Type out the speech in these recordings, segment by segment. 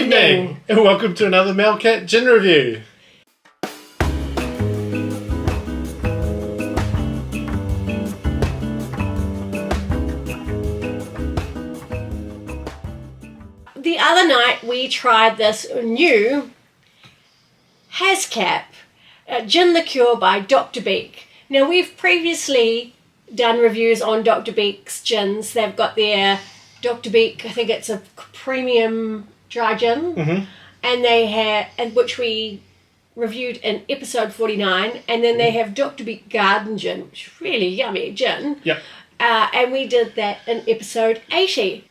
evening, and welcome to another Melcat Gin Review. The other night we tried this new Haskap gin liqueur by Dr. Beak. Now we've previously done reviews on Dr. Beak's gins. They've got their Dr. Beak, I think it's a premium dry gin, and they have, which we reviewed in episode 49, and then they have Dr. Beak Garden Gin, which is really yummy gin. Yep. And we did that in episode 80.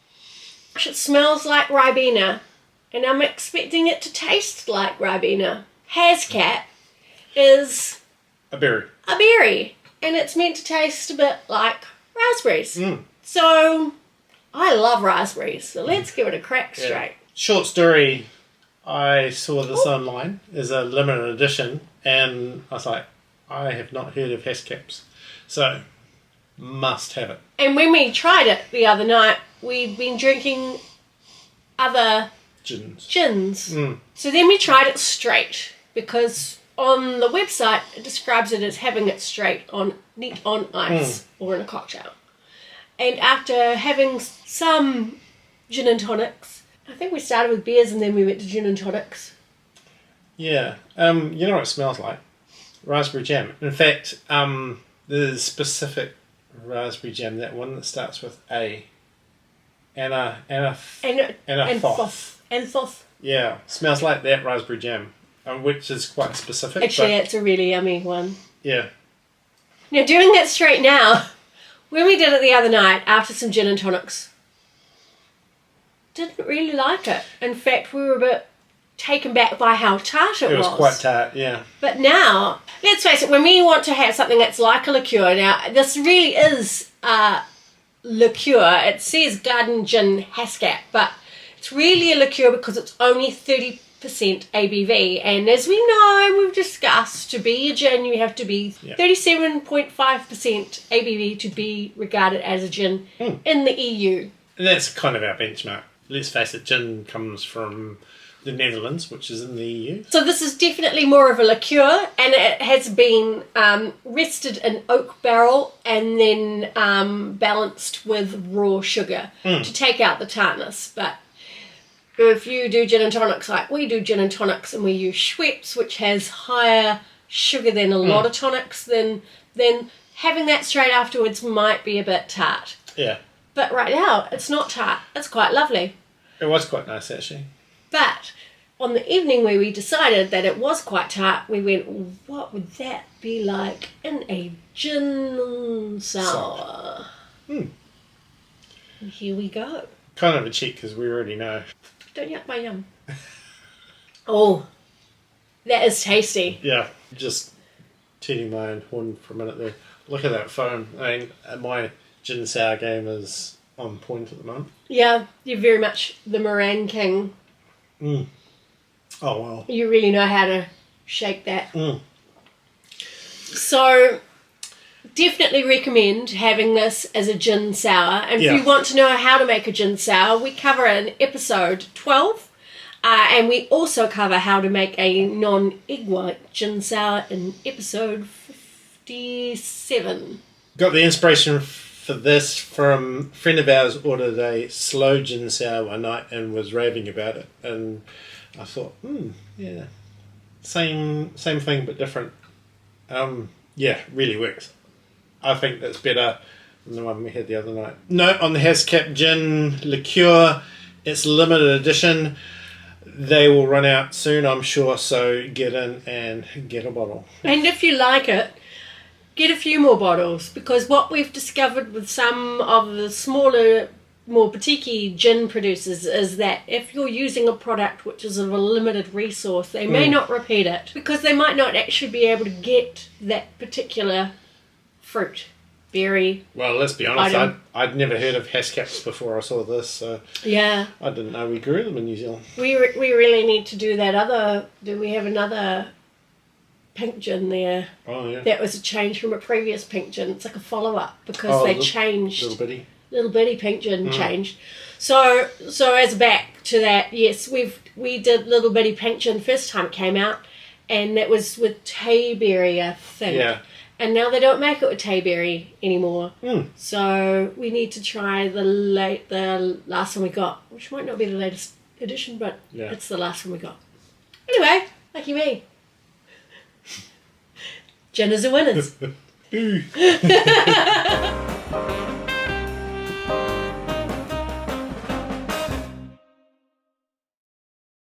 It smells like Ribena, and I'm expecting it to taste like Ribena. Haskap is A berry. a berry, and it's meant to taste a bit like raspberries. So I love raspberries, so let's give it a crack straight. Short story, I saw this online as a limited edition, and I was like, I have not heard of Haskaps, so must have it. And when we tried it the other night, we'd been drinking other gins. So then we tried it straight, because on the website it describes it as having it straight neat on ice or in a cocktail. And after having some gin and tonics, I think we started with beers and then we went to gin and tonics. Yeah. You know what it smells like? Raspberry jam. In fact, there's specific raspberry jam, that one that starts with A. Anthoth. Yeah, smells like that raspberry jam, which is quite specific. Actually, it's a really yummy one. Yeah. Now, doing it straight now, when we did it the other night after some gin and tonics, didn't really like it. In fact, we were a bit taken back by how tart it was. It was quite tart, yeah. But now, let's face it, when we want to have something that's like a liqueur, now this really is liqueur. It says garden gin Haskap, but it's really a liqueur because it's only 30% ABV, and as we know and we've discussed, to be a gin you have to be 37.5% ABV to be regarded as a gin in the EU. And that's kind of our benchmark. Let's face it, gin comes from the Netherlands, which is in the EU. So this is definitely more of a liqueur, and it has been rested in oak barrel and then balanced with raw sugar to take out the tartness. But if you do gin and tonics like we do gin and tonics, and we use Schweppes, which has higher sugar than a lot of tonics, then having that straight afterwards might be a bit tart. Yeah. But right now, it's not tart. It's quite lovely. It was quite nice, actually. But on the evening where we decided that it was quite tart, we went, what would that be like in a gin sour? And here we go. Kind of a cheat, because we already know. Don't yuck my yum. Oh, that is tasty. Yeah, just tooting my own horn for a minute there. Look at that foam. I mean, my gin sour game is on point at the moment. Yeah, you're very much the meringue king. Oh, wow. You really know how to shake that. So, definitely recommend having this as a gin sour. And if you want to know how to make a gin sour, we cover it in episode 12. And we also cover how to make a non-egg white gin sour in episode 57. Got the inspiration for this from a friend of ours ordered a slow gin sour one night and was raving about it. And I thought, yeah, same thing but different. Yeah, really works. I think that's better than the one we had the other night. Note on the Haskap Gin Liqueur, it's limited edition. They will run out soon, I'm sure, so get in and get a bottle. And if you like it, get a few more bottles, because what we've discovered with some of the smaller, more boutique gin producers is that if you're using a product which is of a limited resource, they may not repeat it, because they might not actually be able to get that particular fruit, berry. Well, let's be honest, I'd never heard of Haskaps before I saw this, so yeah, I didn't know we grew them in New Zealand. We really need to do that other, do we have another pink gin there? Oh, yeah. That was a change from a previous pink gin. It's like a follow-up, because they changed. Little bitty. Little bitty pink gin changed. So as back to that, yes, we did Little Bitty Pink Gin first time it came out, and that was with Tayberry, I think. Yeah. And now they don't make it with Tayberry anymore. Mm. So we need to try the last one we got, which might not be the latest edition, but it's the last one we got. Anyway, lucky me. Gin is a winners.